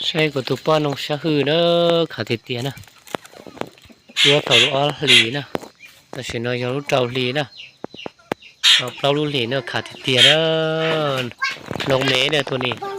ใช่ก็ตุป้อนงชะฮือเนอะขาติเตียนะเยอะเผาลูกอ้อหลีนะแต่ฉันน้อยยังรู้เจ้าหลีนะเอาเปล่าลูกหลีเนอะขาติเตียเนอะลงเมเนอะตัวนี้